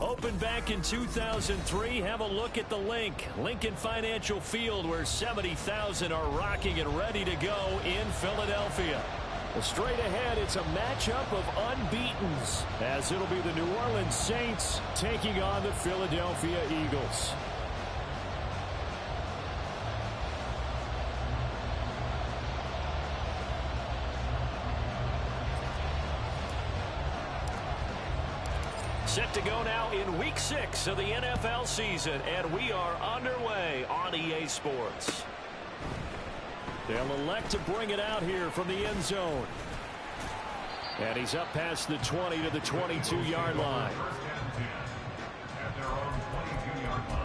Opened back in 2003, have a look at the link. Lincoln Financial Field, where 70,000 are rocking and ready to go in Philadelphia. Well, straight ahead, it's a matchup of unbeatens, as it'll be the New Orleans Saints taking on the Philadelphia Eagles. Set to go now in Week 6 of the NFL season, and we are underway on EA Sports. They'll elect to bring it out here from the end zone. And he's up past the 20 to the 22-yard line. At their own 22-yard line.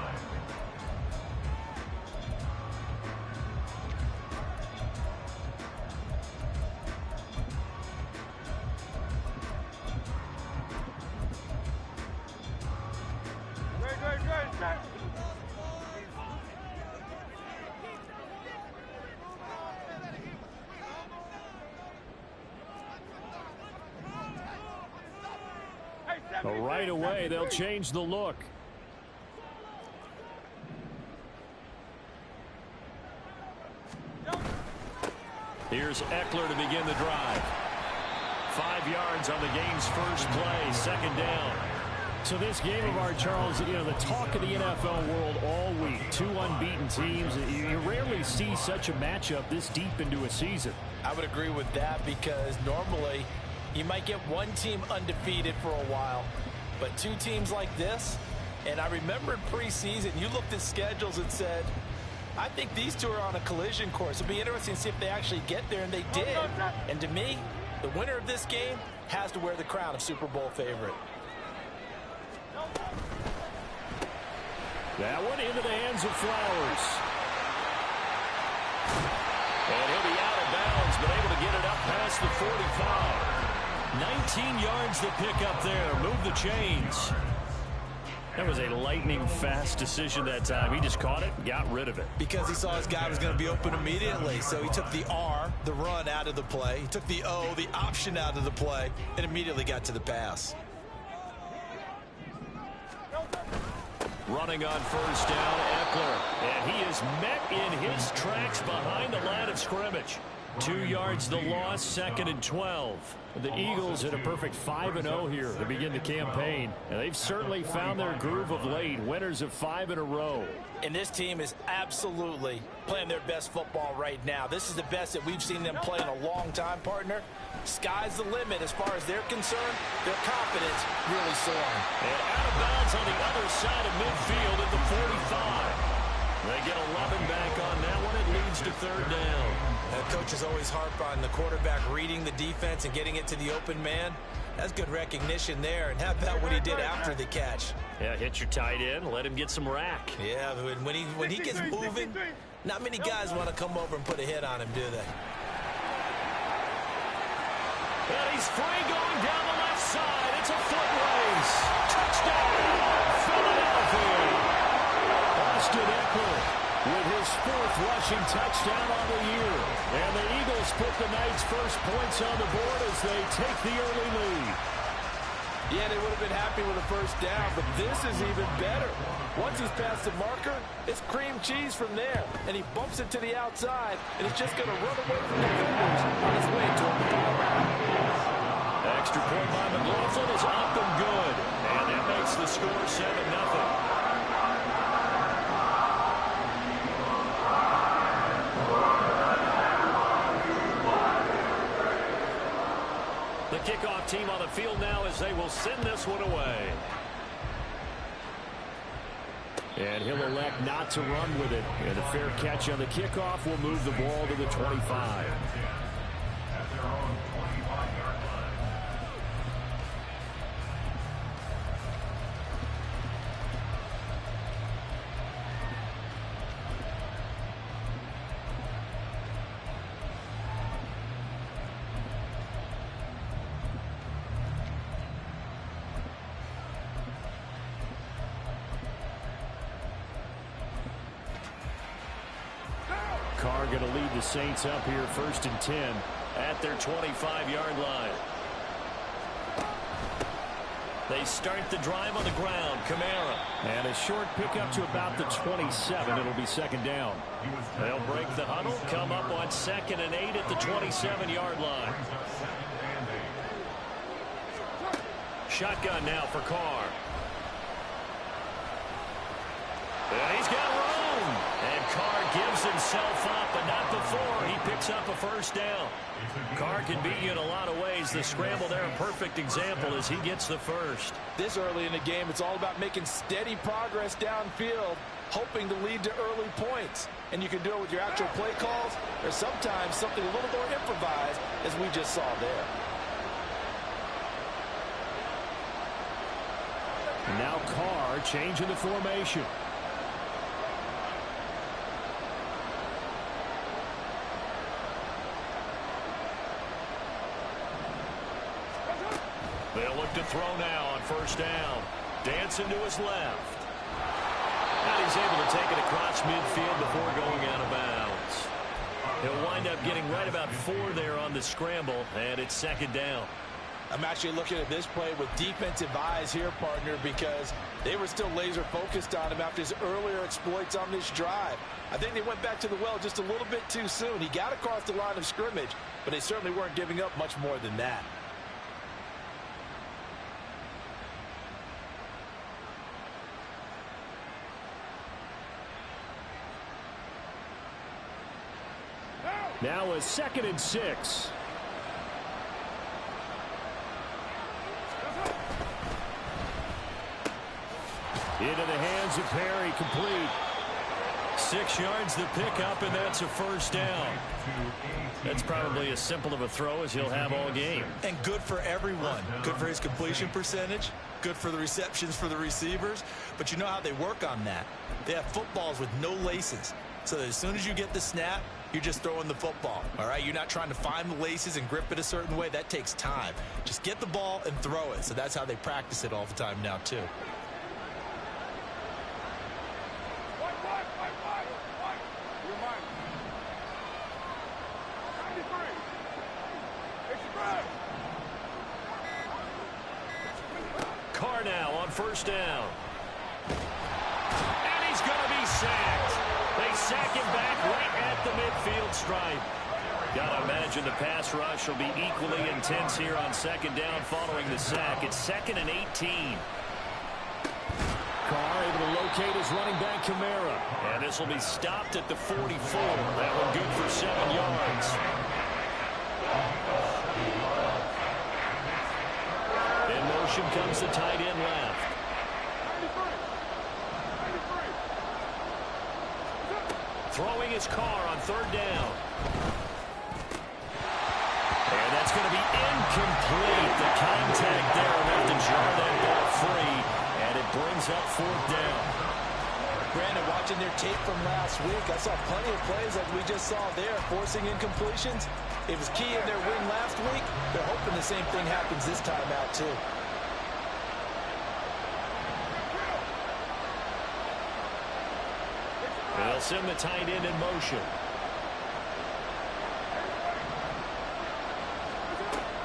Right away, they'll change the look. Here's Eckler to begin the drive. 5 yards on the game's first play, second down. So this game of ours, Charles, you know, the talk of the NFL world all week. 2 unbeaten teams. You rarely see such a matchup this deep into a season. I would agree with that, because normally you might get one team undefeated for a while, but 2 teams like this, and I remember in preseason, you looked at schedules and said, I think these 2 are on a collision course. It'll be interesting to see if they actually get there, and they did. And to me, the winner of this game has to wear the crown of Super Bowl favorite. That one into the hands of Flowers. And he'll be out of bounds, but able to get it up past the 45. 19 yards to pick up there. Move the chains. That was a lightning-fast decision that time. He just caught it and got rid of it. Because he saw his guy was going to be open immediately. So he took the R, the run, out of the play. He took the O, the option, out of the play, and immediately got to the pass. Running on first down, Eckler. And he is met in his tracks behind the line of scrimmage. 2 yards the loss, 2nd and 12. The Eagles hit a perfect 5-0 here to begin the campaign. And they've certainly found their groove of late, winners of 5 in a row. And this team is absolutely playing their best football right now. This is the best that we've seen them play in a long time, partner. Sky's the limit as far as they're concerned. Their confidence really soaring. And out of bounds on the other side of midfield at the 45. They get 11 back on that one. It leads to 3rd down. Coaches always harp on the quarterback reading the defense and getting it to the open man. That's good recognition there. And how about what he did after the catch? Yeah, hit your tight end, let him get some rack. Yeah, when he gets moving, not many guys want to come over and put a hit on him, do they? And he's free going down the left side. It's a foot race. Touchdown, Philadelphia. Austin Eckler with his 4th rushing touchdown on the year. And the Eagles put the night's first points on the board as they take the early lead. Yeah, they would have been happy with a first down, but this is even better. Once he's past the marker, it's cream cheese from there. And he bumps it to the outside, and he's just going to run away from the defenders on his way to a extra point by McLaughlin is up and good. And that makes the score 7-0. The kickoff team on the field now as they will send this one away. And he'll elect not to run with it. And a fair catch on the kickoff will move the ball to the 25. At their own 25-yard line. Carr going to lead the Saints up here 1st and 10 at their 25-yard line. They start the drive on the ground. Kamara. And a short pickup to about the 27. It'll be second down. They'll break the huddle, come up on 2nd and 8 at the 27-yard line. Shotgun now for Carr. And he's got room. And Carr gives himself up, but not before he picks up a first down. Carr can beat you in a lot of ways. The scramble there, a perfect example as he gets the first. This early in the game, it's all about making steady progress downfield, hoping to lead to early points. And you can do it with your actual play calls, or sometimes something a little more improvised, as we just saw there. Now Carr changing the formation. They'll look to throw now on first down. Dancing to his left. And he's able to take it across midfield before going out of bounds. He'll wind up getting right about 4 there on the scramble, and it's second down. I'm actually looking at this play with defensive eyes here, partner, because they were still laser focused on him after his earlier exploits on this drive. I think they went back to the well just a little bit too soon. He got across the line of scrimmage, but they certainly weren't giving up much more than that. Now a 2nd and 6. Into the hands of Perry, complete. 6 yards the pickup, and that's a first down. That's probably as simple of a throw as he'll have all game. And good for everyone. Good for his completion percentage. Good for the receptions for the receivers. But you know how they work on that. They have footballs with no laces. So that as soon as you get the snap, you're just throwing the football. All right, you're not trying to find the laces and grip it a certain way. That takes time. Just get the ball and throw it. So that's how they practice it all the time now, too. Carr now on first down. And he's going to be sacked. They sack him back right at the midfield stripe. Gotta imagine the pass rush will be equally intense here on second down following the sack. It's 2nd and 18. Carr able to locate his running back Kamara. And this will be stopped at the 44. That one good for 7 yards. In motion comes the tight end left. Throwing his Carr on third down. And that's going to be incomplete. The contact there enough to jar that ball free. And it brings up 4th down. Brandon, watching their tape from last week, I saw plenty of plays like we just saw there, forcing incompletions. It was key in their win last week. They're hoping the same thing happens this time out, too. They'll send the tight end in motion.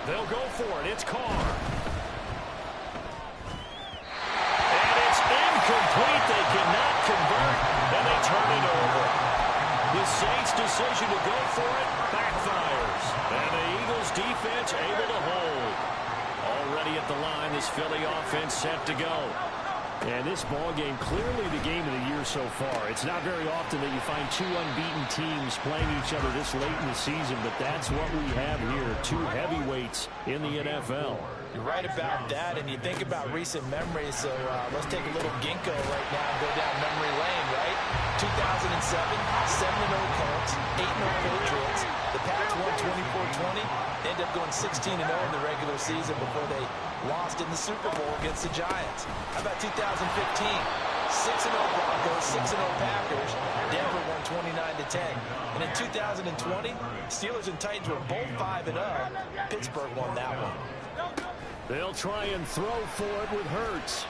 They'll go for it. It's Carr. And it's incomplete. They cannot convert, and they turn it over. The Saints' decision to go for it backfires. And the Eagles' defense able to hold. Already at the line, this Philly offense set to go. And this ball game, clearly the game of the year so far. It's not very often that you find 2 unbeaten teams playing each other this late in the season, but that's what we have here, 2 heavyweights in the NFL. You're right about that, and you think about recent memories, so let's take a little ginkgo right now and go down memory lane, right? 2007, 7-0 Colts, 8-0 Patriots. The Pats won 24-20. They ended up going 16-0 in the regular season before they lost in the Super Bowl against the Giants. How about 2015? 6-0 Broncos, 6-0 Packers. Denver won 29-10. And in 2020, Steelers and Titans were both 5-0. Pittsburgh won that one. They'll try and throw for it with Hurts.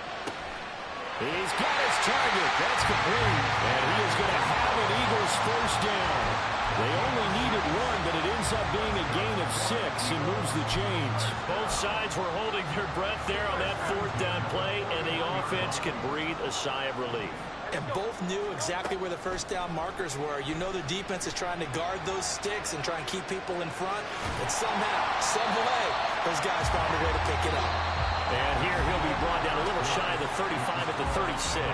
He's got his target. That's complete. And he is going to have an Eagles first down. They only needed one, but it ends up being a gain of 6 and moves the chains. Both sides were holding their breath there on that fourth down play, and the offense can breathe a sigh of relief. And both knew exactly where the first down markers were. You know the defense is trying to guard those sticks and try and keep people in front. And somehow, some way, those guys found a way to pick it up. And here he'll be brought down a little shy of the 35 at the 36.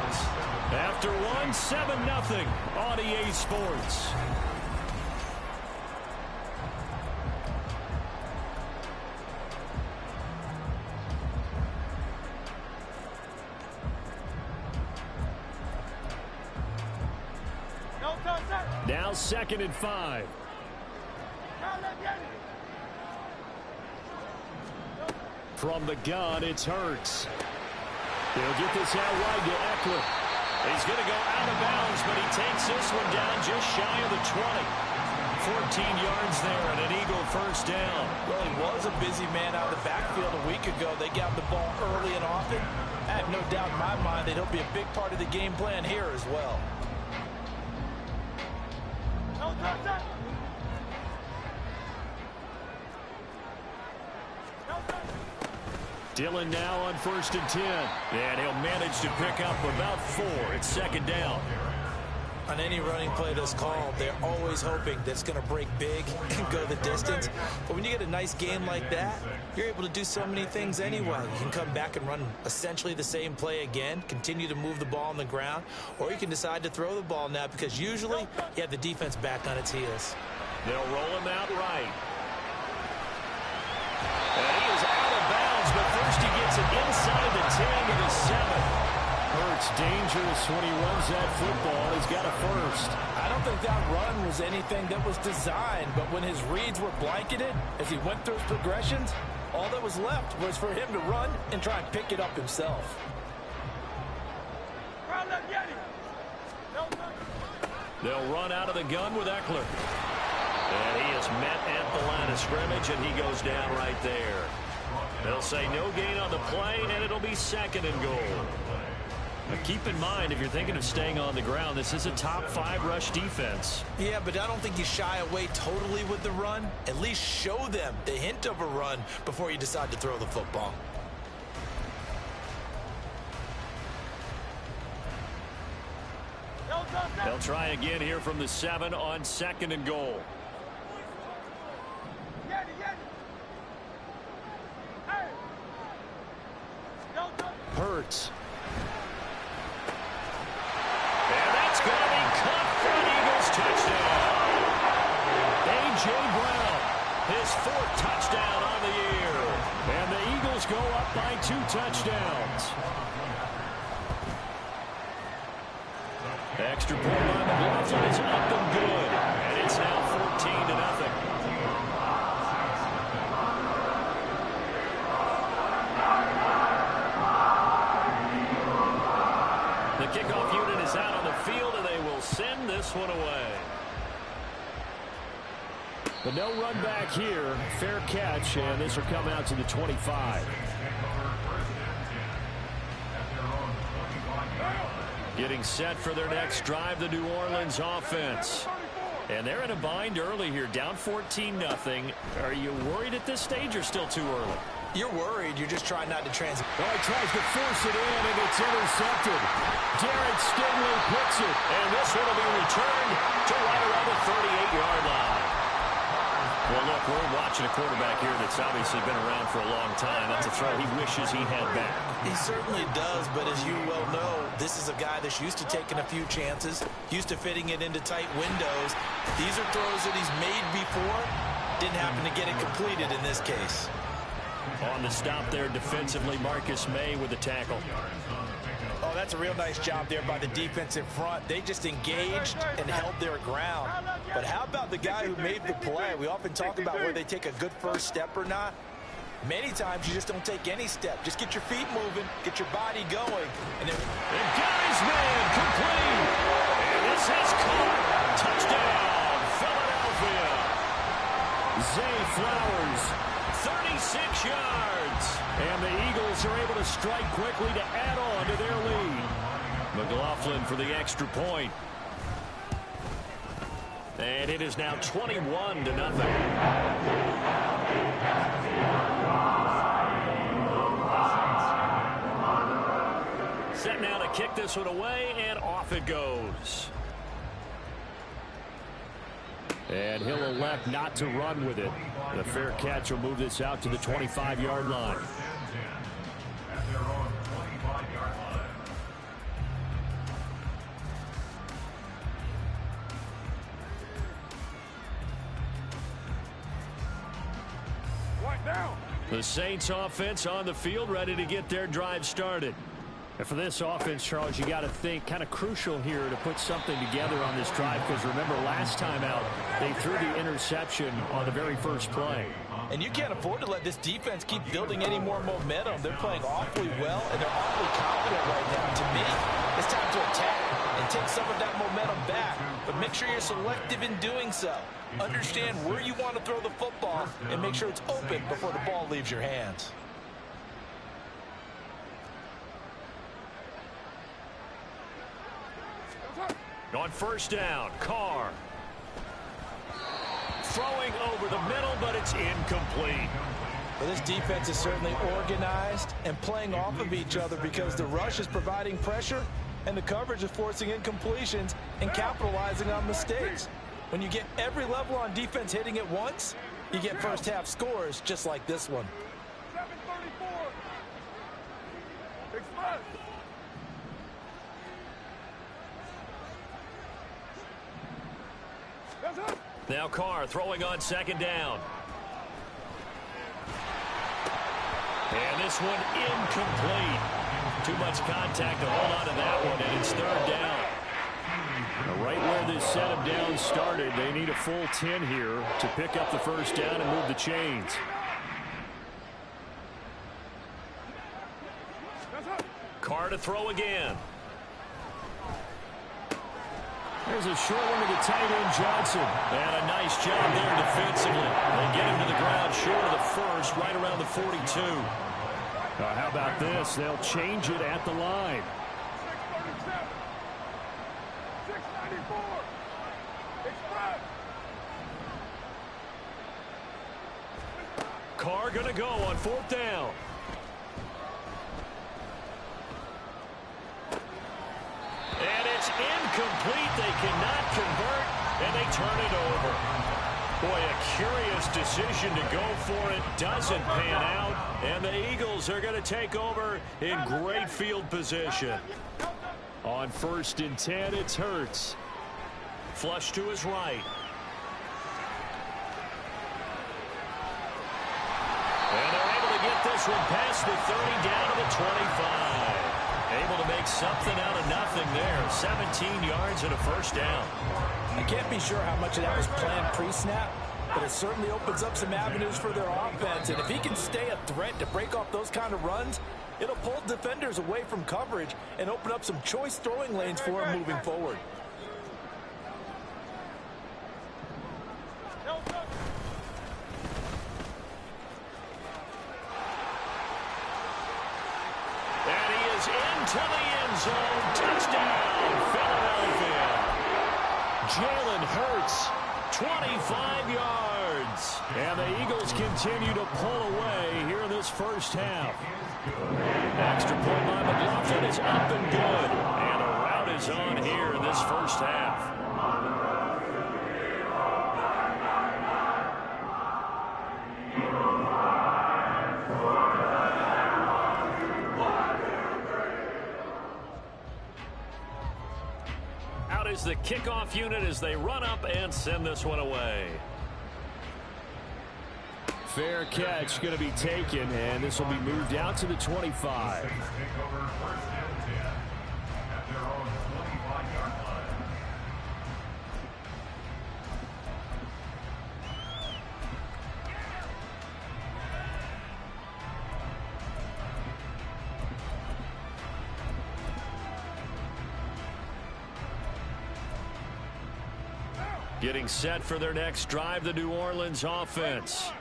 After one, 7-0 on EA Sports. Now 2nd and 5. From the gun, it's Hurts. They'll get this out wide to Eckler. He's going to go out of bounds, but he takes this one down just shy of the 20. 14 yards there and an Eagle first down. Well, he was a busy man out of the backfield a week ago. They got the ball early and often. I have no doubt in my mind that he'll be a big part of the game plan here as well. Dillon now on 1st and 10. And he'll manage to pick up about 4. It's 2nd down. On any running play that's called, they're always hoping that it's going to break big and go the distance. But when you get a nice game like that, you're able to do so many things anyway. You can come back and run essentially the same play again, continue to move the ball on the ground, or you can decide to throw the ball now because usually you have the defense back on its heels. They'll roll him out right. And he is out of bounds, but first he gets it inside the 10 to the 7. Hurts dangerous when he runs that football. He's got a first. I don't think that run was anything that was designed, but when his reads were blanketed, as he went through his progressions, all that was left was for him to run and try and pick it up himself. They'll run out of the gun with Eckler. And he is met at the line of scrimmage, and he goes down right there. They'll say no gain on the play, and it'll be 2nd and goal. Now keep in mind, if you're thinking of staying on the ground, this is a top 5 rush defense. Yeah, but I don't think you shy away totally with the run. At least show them the hint of a run before you decide to throw the football. They'll try again here from the 7 on 2nd and goal. Hurts. And that's going to be caught for an Eagles touchdown. A.J. Brown, his 4th touchdown on the year. And the Eagles go up by 2 touchdowns. Extra point by McLaughlin is up and good. And it's now 14-0. The kickoff unit is out on the field, and they will send this one away. But no run back here. Fair catch, and this will come out to the 25. Getting set for their next drive, the New Orleans offense. And they're in a bind early here, down 14-0. Are you worried at this stage or still too early? You're worried. You're just trying not to transit. Oh, he tries to force it in, and it's intercepted. Derek Stingley picks it. And this one will be returned to right around the 38-yard line. Well, look, we're watching a quarterback here that's obviously been around for a long time. That's a throw he wishes he had back. He certainly does, but as you well know, this is a guy that's used to taking a few chances, used to fitting it into tight windows. These are throws that he's made before. Didn't happen to get it completed in this case. On the stop there defensively, Marcus May with the tackle. Oh, that's a real nice job there by the defense in front. They just engaged and held their ground. But how about the guy who made the play? We often talk about whether they take a good first step or not. Many times you just don't take any step. Just get your feet moving, get your body going. And got his man complete. And this is caught. Touchdown, Philadelphia. Zay Flowers, 36 yards. And the Eagles are able to strike quickly to add on to their lead. McLaughlin for the extra point. And it is now 21-0. Set now to kick this one away, and off it goes. And he'll elect not to run with it. The fair catch will move this out to the 25-yard line. At their own 25-yard line. The Saints offense on the field, ready to get their drive started. And for this offense, Charles, you got to think kind of crucial here to put something together on this drive, because remember last time out they threw the interception on the very first play. And you can't afford to let this defense keep building any more momentum. They're playing awfully well, and they're awfully confident right now. To me, it's time to attack and take some of that momentum back. But make sure you're selective in doing so. Understand where you want to throw the football and make sure it's open before the ball leaves your hands. On first down, Carr. Throwing over the middle, but it's incomplete. Well, this defense is certainly organized and playing off of each other, because the rush is providing pressure and the coverage is forcing incompletions and capitalizing on mistakes. When you get every level on defense hitting at once, you get first half scores just like this one. 734. Express. Now Carr throwing on second down. And this one incomplete. Too much contact to hold on to that one, and it's third down. Now, right where this set of downs started, they need a full 10 here to pick up the first down and move the chains. Carr to throw again. There's a short one to the tight end, Johnson. And a nice job there defensively. They get him to the ground short of the first, right around the 42. How about this? They'll change it at the line. 637. 694. Express. Carr going to go on fourth down. And it's incomplete. They cannot convert, and they turn it over. Boy, a curious decision to go for it. Doesn't pan out, and the Eagles are going to take over in great field position. On 1st and 10, it's Hurts. Flush to his right. And they're able to get this one past the 30 down to the 25. Able to make something out of nothing there. 17 yards and a first down. I can't be sure how much of that was planned pre-snap, but it certainly opens up some avenues for their offense. And if he can stay a threat to break off those kind of runs, it'll pull defenders away from coverage and open up some choice throwing lanes for him moving forward. To the end zone. Touchdown, Philadelphia. Jalen Hurts. 25 yards. And the Eagles continue to pull away here in this first half. Extra point by McLaughlin is up and good. And a rout is on here in this first half. Is the kickoff unit as they run up and send this one away. Fair catch going to be taken, and this will be moved out to the 25. Getting set for their next drive, the New Orleans offense.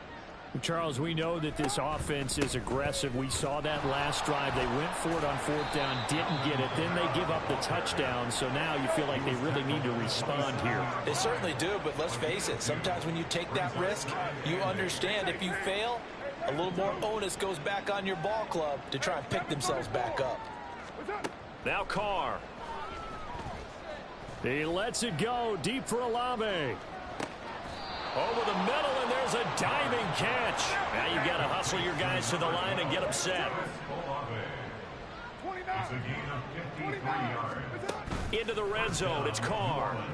Charles, we know that this offense is aggressive. We saw that last drive. They went for it on fourth down, didn't get it. Then they give up the touchdown. So now you feel like they really need to respond here. They certainly do, but let's face it. Sometimes when you take that risk, you understand if you fail, a little more onus goes back on your ball club to try and pick themselves back up. Now Carr. He lets it go deep for Olave. Over the middle, and there's a diving catch. Now you've got to hustle your guys to the line and get them set. It's a gain of 53 yards. Into the red zone, it's Carr. And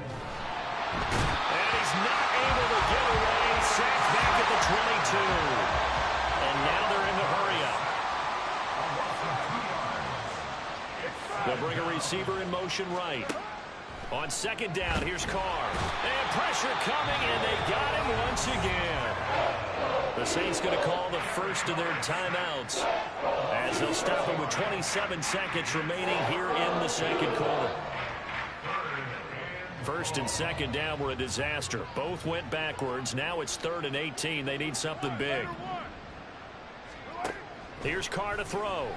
he's not able to get away. Sacked back at the 22. And now they're in the hurry up. They'll bring a receiver in motion right. On second down, here's Carr. And pressure coming, and they got him once again. The Saints going to call the first of their timeouts as they'll stop him with 27 seconds remaining here in the second quarter. First and second down were a disaster. Both went backwards. Now it's 3rd and 18. They need something big. Here's Carr to throw.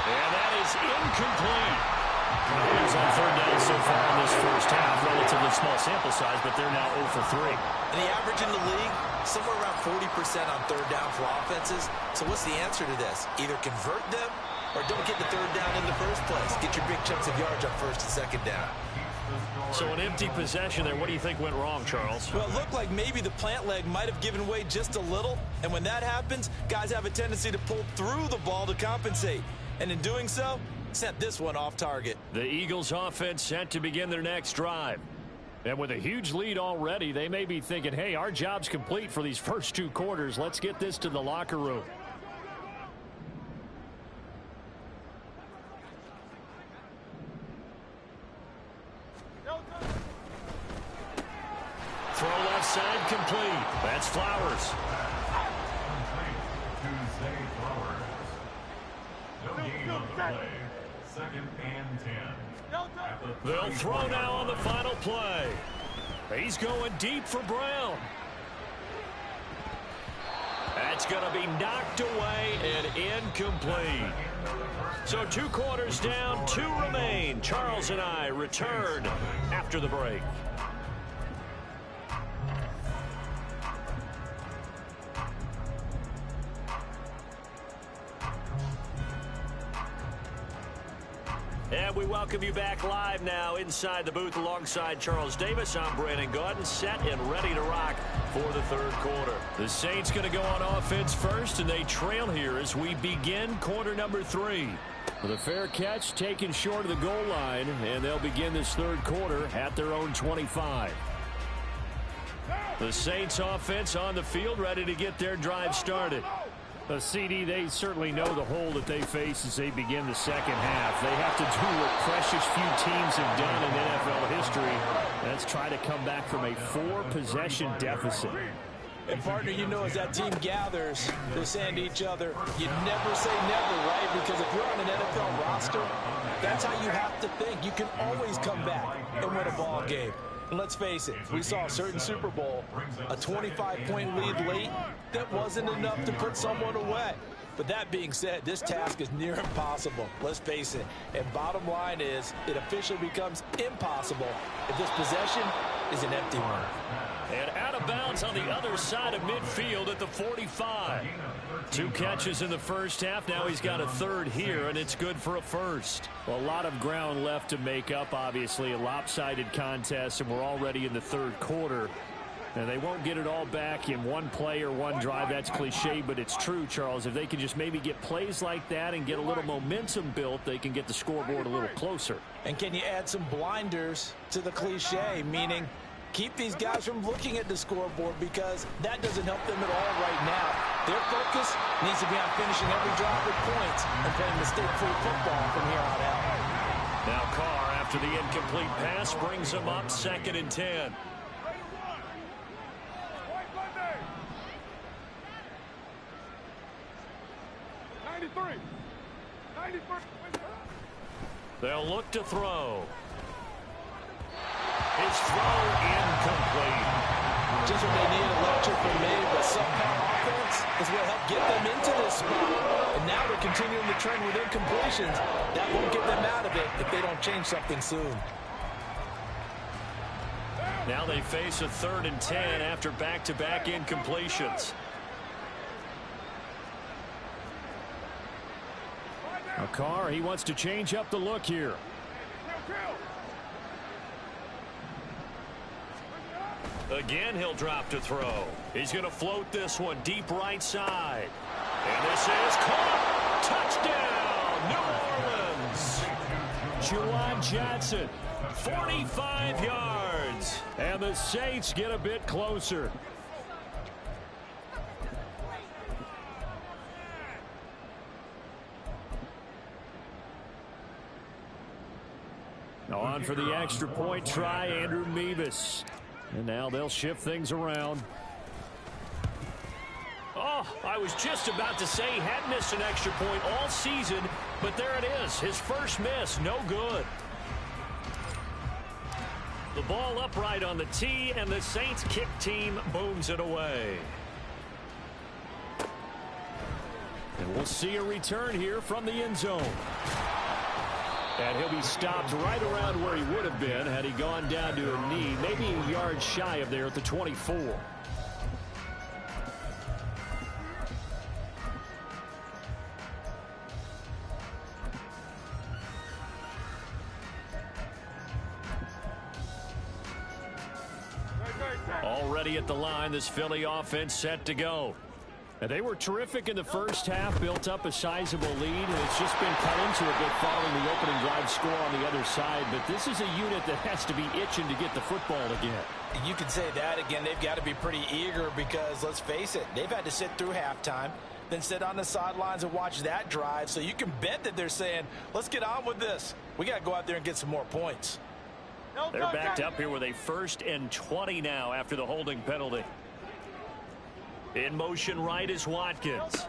And that is incomplete. Problems on third down so far in this first half. Relatively small sample size, but they're now 0 for 3. And the average in the league, somewhere around 40% on third down for offenses. So what's the answer to this? Either convert them or don't get the third down in the first place. Get your big chunks of yards on first and second down. So an empty possession there. What do you think went wrong, Charles? Well, it looked like maybe the plant leg might have given way just a little. And when that happens, guys have a tendency to pull through the ball to compensate. And in doing so, sent this one off target. The Eagles offense set to begin their next drive. And with a huge lead already, they may be thinking, hey, our job's complete for these first 2 quarters. Let's get this to the locker room. Throw left side complete. That's Flowers. Second and 10. They'll throw now on the final play. He's going deep for Brown. That's going to be knocked away and incomplete. So 2 quarters down, 2 remain. Charles and I return after the break. And we welcome you back live now inside the booth alongside Charles Davis. I'm Brandon Gaudin, set and ready to rock for the third quarter. The Saints going to go on offense first, and they trail here as we begin quarter number 3. With a fair catch taken short of the goal line, and they'll begin this third quarter at their own 25. The Saints offense on the field, ready to get their drive started. CD, they certainly know the hole that they face as they begin the second half. They have to do what precious few teams have done in NFL history. That's try to come back from a 4-possession deficit. And, partner, you know, as that team gathers, they're saying to each other, you never say never, right? Because if you're on an NFL roster, that's how you have to think. You can always come back and win a ball game. And let's face it, we saw a certain Super Bowl, a 25-point lead late, that wasn't enough to put someone away. But that being said, this task is near impossible. Let's face it. And bottom line is, it officially becomes impossible if this possession is an empty one. And out of bounds on the other side of midfield at the 45. 2 catches in the first half. Now he's got a third here, and it's good for a first. Well, a lot of ground left to make up, obviously. A lopsided contest, and we're already in the third quarter. And they won't get it all back in one play or one drive. That's cliche, but it's true, Charles. If they can just maybe get plays like that and get a little momentum built, they can get the scoreboard a little closer. And can you add some blinders to the cliche, meaning keep these guys from looking at the scoreboard, because that doesn't help them at all right now. Their focus needs to be on finishing every drive with points and playing mistake-free football from here on out. Now Carr, after the incomplete pass, brings them up 2nd and 10. They'll look to throw. His throw incomplete. just when they needed a lecture from me, but somehow offense is what helped get them into this spot. And now they're continuing the trend with incompletions. That won't get them out of it if they don't change something soon. Now they face a 3rd and 10 after back-to-back incompletions. Carr, he wants to change up the look here. Again, he'll drop to throw. He's going to float this one deep right side. And this is caught. Touchdown, New Orleans. Juwan Johnson, 45 yards. And the Saints get a bit closer. On for the extra point try, Andrew Mevis. And now they'll shift things around. Oh, I was just about to say he hadn't missed an extra point all season, but there it is. His first miss, no good. The ball upright on the tee, and the Saints kick team booms it away. And we'll see a return here from the end zone. And he'll be stopped right around where he would have been had he gone down to a knee, maybe a yard shy of there at the 24. Already at the line, this Philly offense set to go. And they were terrific in the first half, built up a sizable lead, and it's just been cut into a bit following the opening drive score on the other side. But this is a unit that has to be itching to get the football again. You can say that again. They've got to be pretty eager because, let's face it, they've had to sit through halftime, then sit on the sidelines and watch that drive. So you can bet that they're saying, let's get on with this. We got to go out there and get some more points. They're backed up here with a 1st and 20 now after the holding penalty. In motion right is Watkins.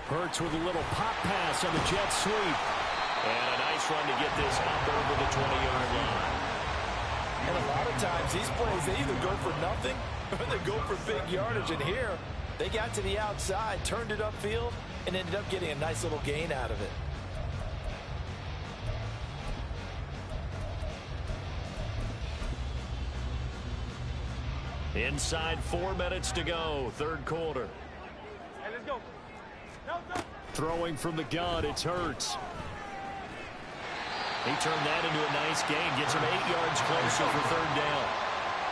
Hurts with a little pop pass on the jet sweep. And a nice run to get this up over the 20-yard line. And a lot of times these plays, they either go for nothing or they go for big yardage. And here, they got to the outside, turned it upfield, and ended up getting a nice little gain out of it. Inside 4 minutes to go, 3rd quarter. Hey, let's go. Throwing from the gun, it's Hurts. He turned that into a nice gain, gets him 8 yards closer for 3rd down.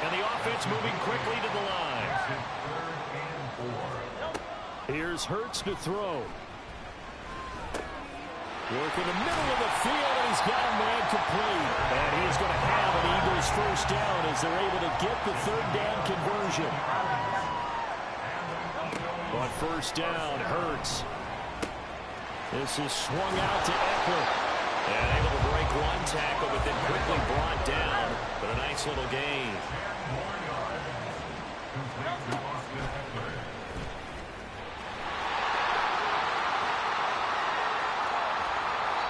And the offense moving quickly to the line. Here's Hurts to throw. Work in the middle of the field, and he's got a man complete. And he is going to have an Eagles first down as they're able to get the 3rd down conversion. But first down, Hurts. This is swung out to Eckler. And able to break one tackle, but then quickly brought down with a nice little gain.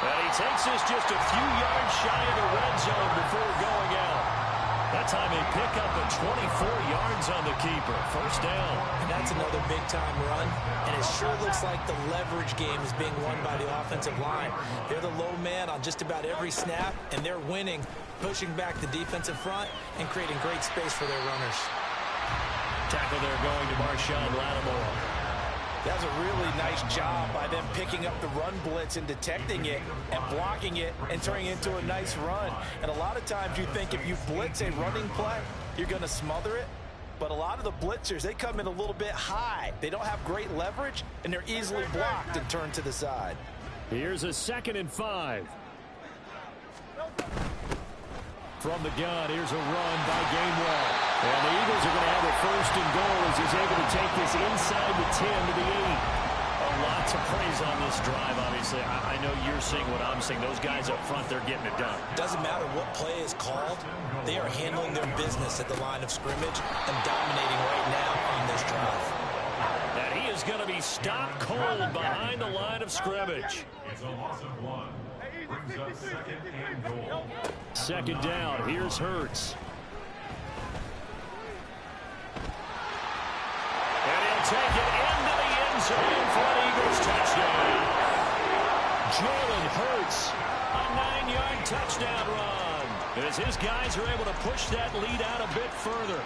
And he takes this just a few yards shy of the red zone before going out. That time they pick up a 24 yards on the keeper. First down. And that's another big-time run. And it sure looks like the leverage game is being won by the offensive line. They're the low man on just about every snap, and they're winning, pushing back the defensive front and creating great space for their runners. Tackle there going to Marshawn Lattimore. That was a really nice job by them picking up the run blitz and detecting it and blocking it and turning it into a nice run. And a lot of times you think if you blitz a running play, you're going to smother it. But a lot of the blitzers, they come in a little bit high. They don't have great leverage, and they're easily blocked and turned to the side. Here's a 2nd and 5. From the gun, here's a run by Gainwell. And the Eagles are going to have a 1st and goal as he's able to take this inside the 10 to the 8. Lots of praise on this drive, obviously. I know you're seeing what I'm seeing. Those guys up front, they're getting it done. Doesn't matter what play is called. They are handling their business at the line of scrimmage and dominating right now on this drive. And he is going to be stopped cold behind the line of scrimmage. It's a loss of 1. Brings up 2nd and goal. 2nd down. Here's Hurts. Gets it in for an Eagles touchdown. Jalen Hurts, a 9-yard touchdown run, as his guys are able to push that lead out a bit further.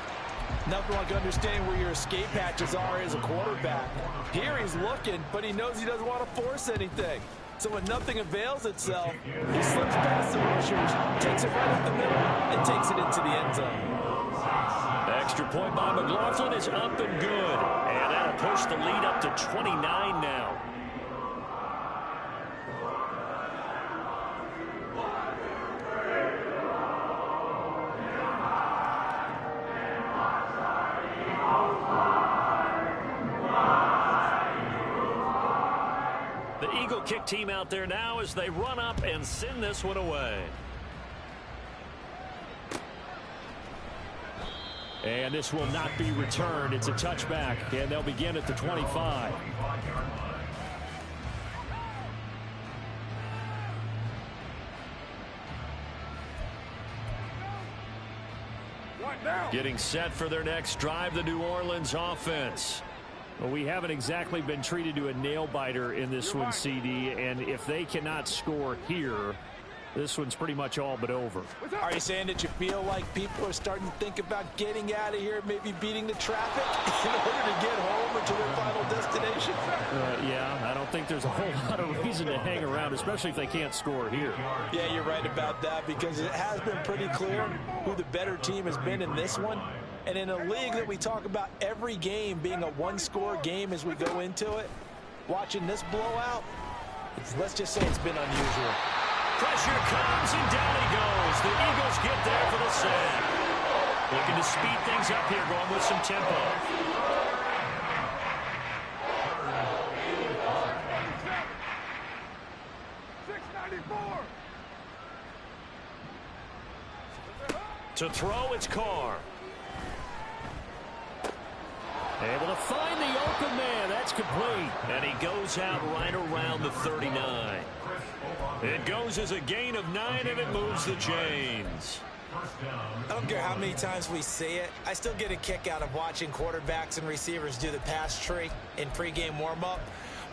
Nothing like understanding where your escape hatches are as a quarterback. Here he's looking, but he knows he doesn't want to force anything. So when nothing avails itself, he slips past the rushers, takes it right up the middle, and takes it into the end zone. Extra point by McLaughlin is up and good. And that'll push the lead up to 29 now. The Eagle kick team out there now as they run up and send this one away. And this will not be returned. It's a touchback, and they'll begin at the 25. Getting set for their next drive, the New Orleans offense. Well, we haven't exactly been treated to a nail-biter in this one, CD, and if they cannot score here, this one's pretty much all but over. Are you saying that you feel like people are starting to think about getting out of here, maybe beating the traffic in order to get home or to their final destination? Yeah, I don't think there's a whole lot of reason to hang around, especially if they can't score here. Yeah, you're right about that, because it has been pretty clear who the better team has been in this one. And in a league that we talk about every game being a one-score game as we go into it, watching this blowout, let's just say it's been unusual. Pressure comes, and down he goes. The Eagles get there for the sack. Looking to speed things up here, going with some tempo. To throw, it's Carr. Able to find the open man. That's complete. And he goes out right around the 39. It goes as a gain of 9, and it moves the chains. I don't care how many times we see it. I still get a kick out of watching quarterbacks and receivers do the pass tree in pregame warm-up.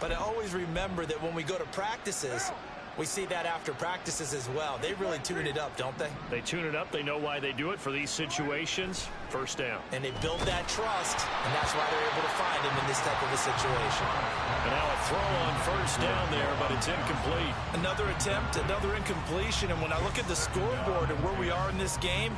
But I always remember that when we go to practices, we see that after practices as well. They really tune it up, don't they? They tune it up. They know why they do it for these situations. First down. And they build that trust, and that's why they're able to find him in this type of a situation. And now a throw on first down there, but it's incomplete. Another attempt, another incompletion. And when I look at the scoreboard and where we are in this game,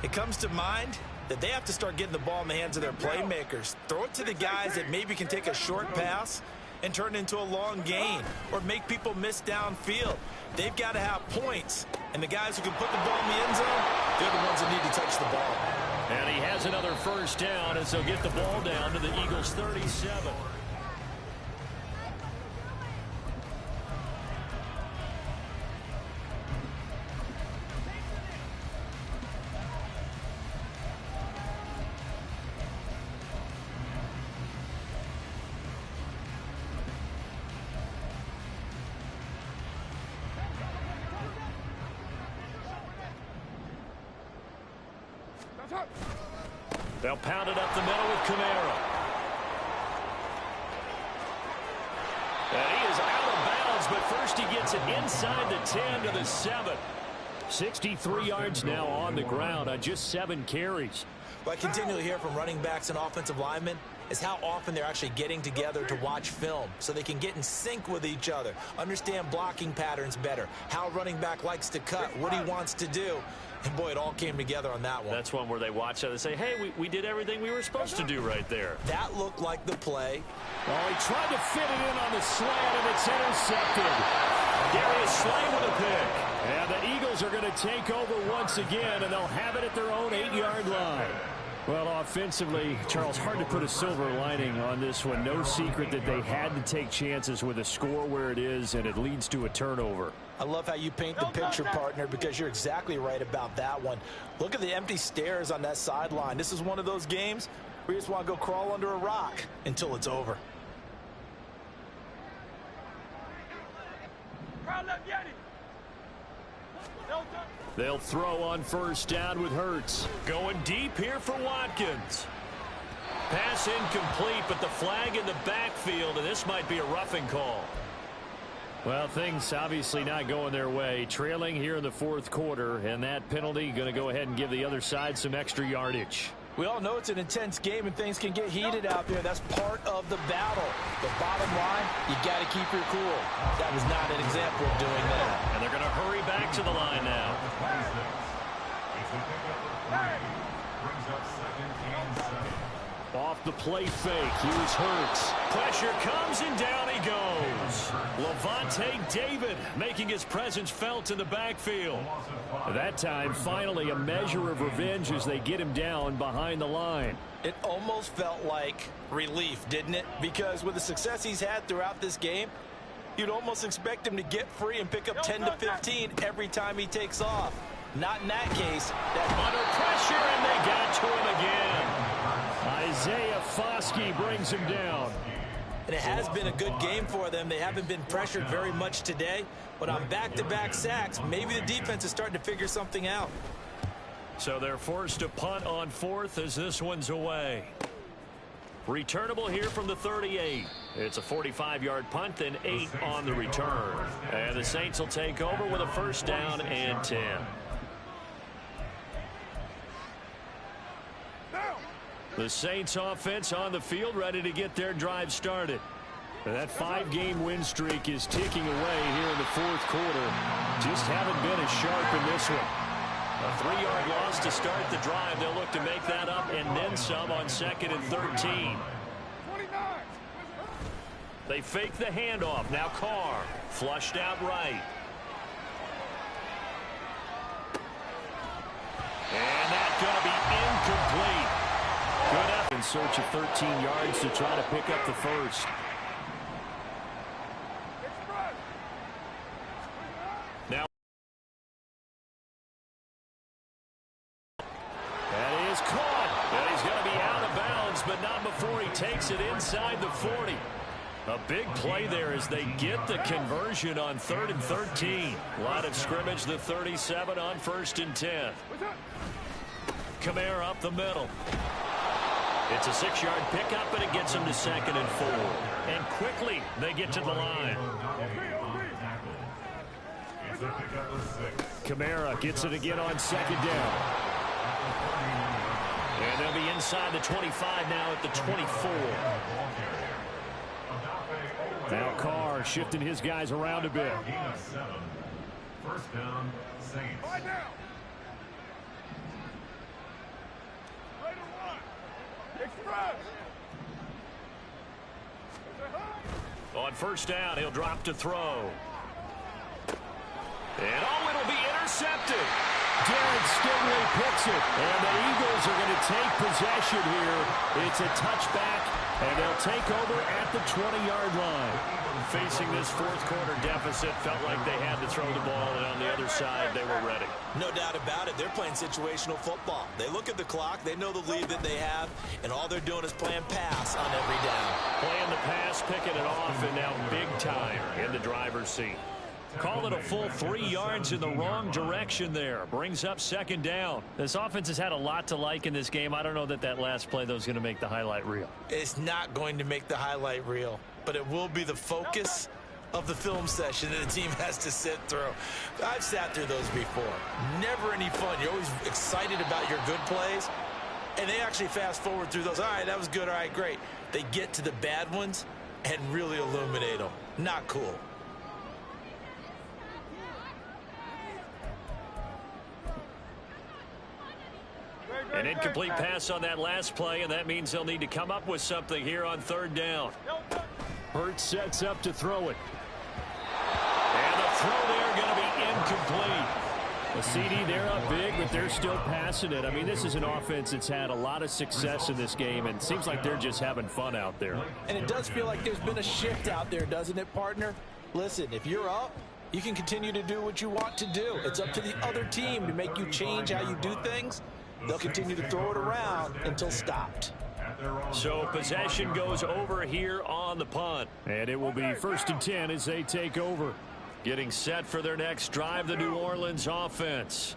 it comes to mind that they have to start getting the ball in the hands of their playmakers. Throw it to the guys that maybe can take a short pass and turn it into a long gain or make people miss downfield. They've got to have points. And the guys who can put the ball in the end zone, they're the ones that need to touch the ball. And he has another first down as they'll get the ball down to the Eagles' 37. They'll pound it up the middle with Kamara. And he is out of bounds, but first he gets it inside the 10 to the 7. 63 yards now on the ground on just 7 carries. What I continually hear from running backs and offensive linemen is how often they're actually getting together to watch film so they can get in sync with each other, understand blocking patterns better, how running back likes to cut, what he wants to do. And, boy, it all came together on that one. That's one where they watch it and say, hey, we did everything we were supposed to do right there. That looked like the play. Well, he tried to fit it in on the slant, and it's intercepted. Darius Slay with a pick. And the Eagles are going to take over once again, and they'll have it at their own 8-yard line. Well, offensively, Charles, hard to put a silver lining on this one. No secret that they had to take chances with a score where it is, and it leads to a turnover. I love how you paint the picture, partner, because you're exactly right about that one. Look at the empty stares on that sideline. This is one of those games where you just want to go crawl under a rock until it's over. They'll throw on first down with Hurts. Going deep here for Watkins. Pass incomplete, but the flag in the backfield, and this might be a roughing call. Well, things obviously not going their way. Trailing here in the fourth quarter, and that penalty going to go ahead and give the other side some extra yardage. We all know it's an intense game and things can get heated out there. That's part of the battle. The bottom line, you got to keep your cool. That was not an example of doing that. And they're going to hurry back to the line now. Off the play fake. Here's Hurts. Pressure comes and down he goes. Lavonte David making his presence felt in the backfield. That time, finally, a measure of revenge as they get him down behind the line. It almost felt like relief, didn't it? Because with the success he's had throughout this game, you'd almost expect him to get free and pick up 10 to 15 every time he takes off. Not in that case. That under pressure, and they got to him again. Isaiah Foskey brings him down. And it has been a good game for them. They haven't been pressured very much today. But on back-to-back sacks, maybe the defense is starting to figure something out. So they're forced to punt on fourth as this one's away. Returnable here from the 38. It's a 45-yard punt, then 8 on the return. And the Saints will take over with a first down and 10. The Saints offense on the field, ready to get their drive started. That 5-game win streak is ticking away here in the fourth quarter. Just haven't been as sharp in this one. A 3-yard loss to start the drive. They'll look to make that up and then some on 2nd and 13. They fake the handoff. Now Carr flushed out right. And that's going to be incomplete. Good up in search of 13 yards to try to pick up the first. Now that is caught. and he's going to be out of bounds, but not before he takes it inside the 40. A big play there as they get the conversion on 3rd and 13. Line of scrimmage, the 37 on 1st and 10. Kamara up the middle. It's a 6-yard pickup, and it gets him to 2nd and 4. And quickly, they get to the line. Kamara gets it again on 2nd down. And they'll be inside the 25 now at the 24. Now Carr shifting his guys around a bit. First down, Saints. On 1st down, he'll drop to throw. And it'll be intercepted. Derek Stingley picks it, and the Eagles are going to take possession here. It's a touchback, and they'll take over at the 20-yard line. Facing this fourth quarter deficit, felt like they had to throw the ball, and on the other side, they were ready. No doubt about it. They're playing situational football. They look at the clock. They know the lead that they have, and all they're doing is playing pass on every down. Playing the pass, picking it off, and now big time in the driver's seat. Call it a full 3 yards in the wrong direction there. Brings up 2nd down. This offense has had a lot to like in this game. I don't know that that last play, though, is going to make the highlight reel. It's not going to make the highlight reel, but it will be the focus of the film session that the team has to sit through. I've sat through those before. Never any fun. You're always excited about your good plays, and they actually fast forward through those. All right, that was good. All right, great. They get to the bad ones and really illuminate them. Not cool. An incomplete pass on that last play, and that means they'll need to come up with something here on 3rd down. Hurts sets up to throw it. And the throw there going to be incomplete. A CD, they're up big, but they're still passing it. I mean, this is an offense that's had a lot of success in this game, and it seems like they're just having fun out there. And it does feel like there's been a shift out there, doesn't it, partner? Listen, if you're up, you can continue to do what you want to do. It's up to the other team to make you change how you do things. They'll continue to throw it around until stopped. So possession goes over here on the punt. And it will be 1st and 10 as they take over. Getting set for their next drive, the New Orleans offense.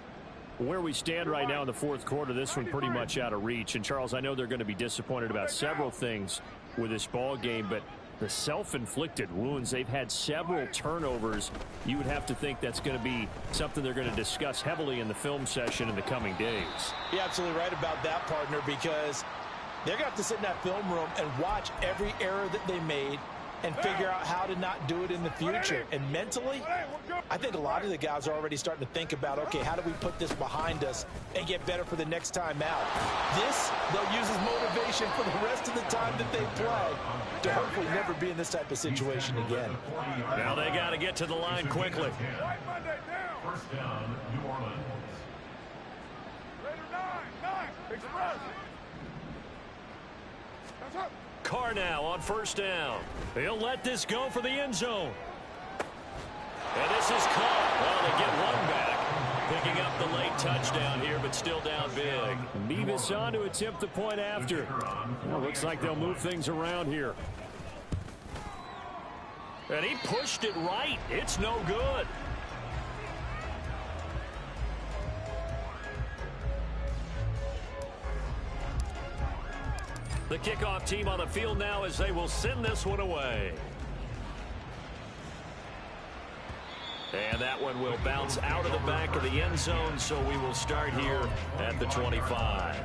Where we stand right now in the fourth quarter, this one pretty much out of reach. And, Charles, I know they're going to be disappointed about several things with this ball game, but the self-inflicted wounds, they've had several turnovers. You would have to think that's going to be something they're going to discuss heavily in the film session in the coming days. You're absolutely right about that, partner, because they're going to have to sit in that film room and watch every error that they made and figure out how to not do it in the future. And mentally, I think a lot of the guys are already starting to think about, okay, how do we put this behind us and get better for the next time out? This, they'll use as motivation for the rest of the time that they play to hopefully never be in this type of situation again. Now they got to get to the line quickly. First down, New Orleans. Carr now on first down. He'll let this go for the end zone. And this is caught. Well, they get one back. Picking up the late touchdown here, but still down big. Mevis on to attempt the point after. Well, looks like they'll move things around here. And he pushed it right. It's no good. The kickoff team on the field now as they will send this one away. And that one will bounce out of the back of the end zone, so we will start here at the 25.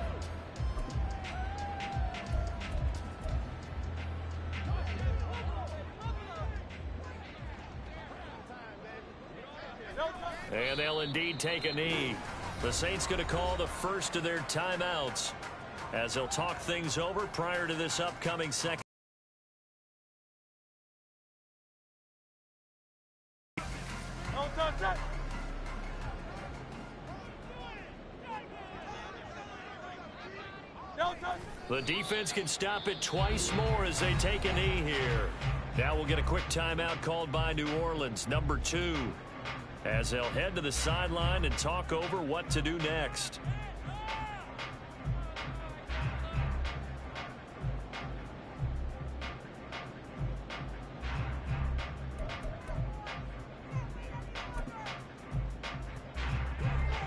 And they'll indeed take a knee. The Saints going to call the first of their timeouts as they'll talk things over prior to this upcoming second. The defense can stop it twice more as they take a knee here. Now we'll get a quick timeout called by New Orleans, number 2, as they'll head to the sideline and talk over what to do next.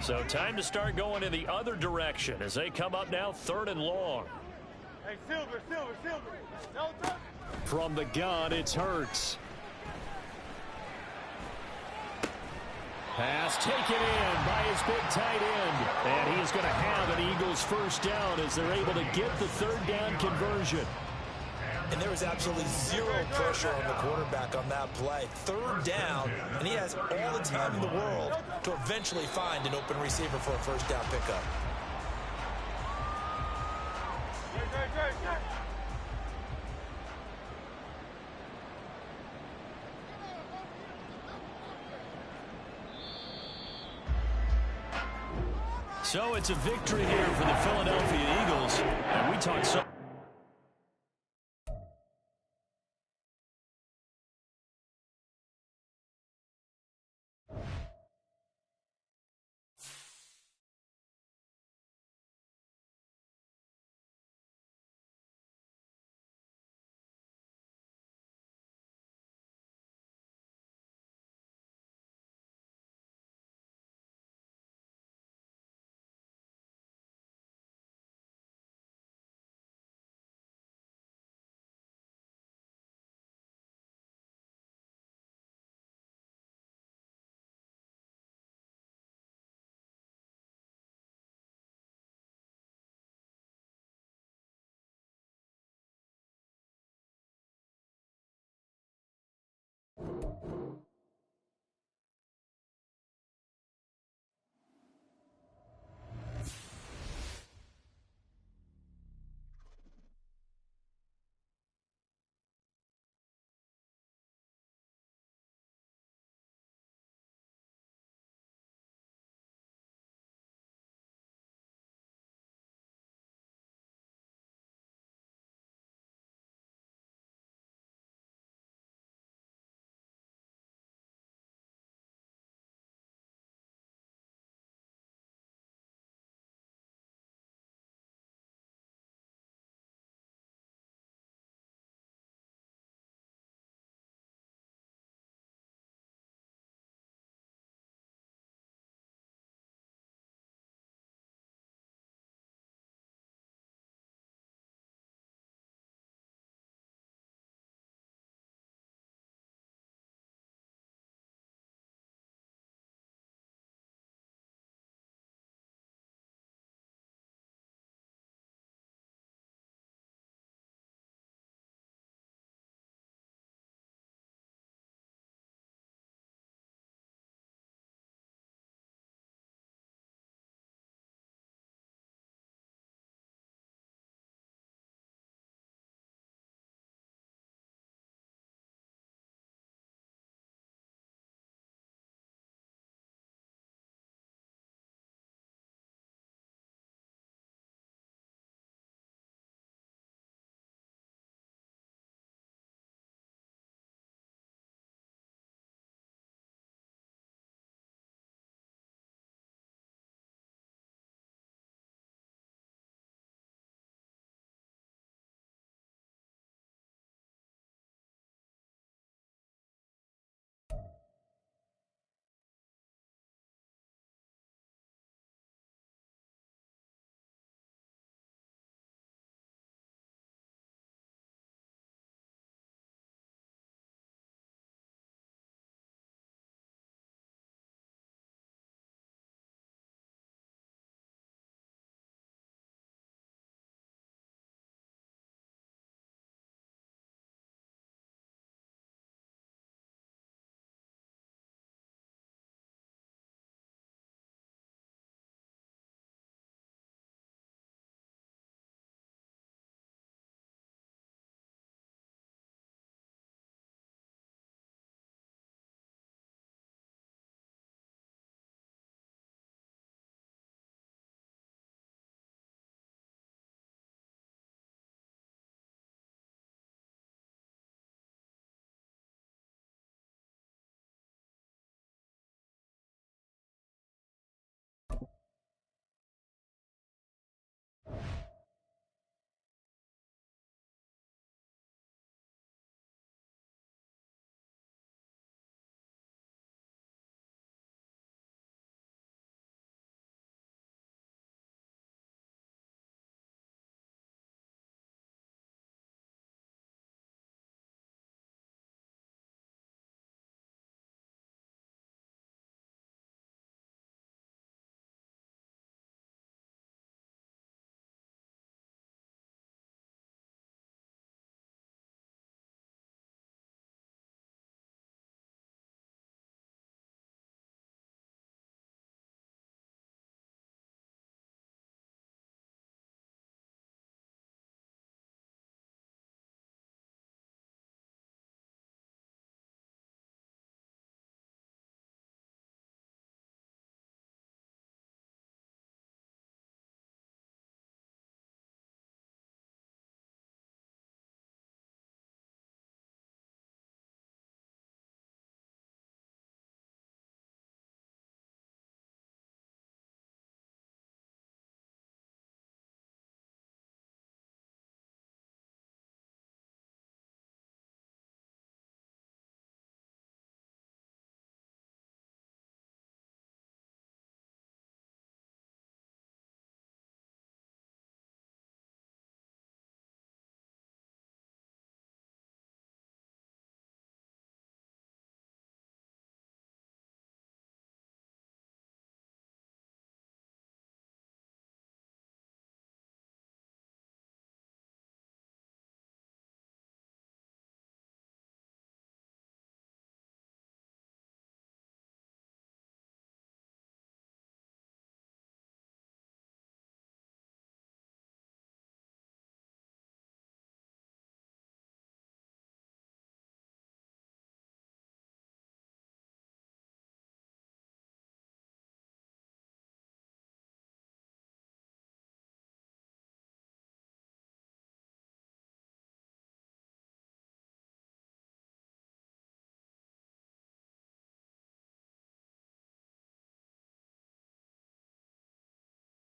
So time to start going in the other direction as they come up now 3rd and long. Hey, Silver. No touch. From the gun, it's Hurts. Pass taken in by his big tight end. And he is going to have an Eagles first down as they're able to get the 3rd down conversion. And there was absolutely zero pressure on the quarterback on that play. 3rd down, and he has all the time in the world to eventually find an open receiver for a first down pickup. So it's a victory here for the Philadelphia Eagles. And we talked so.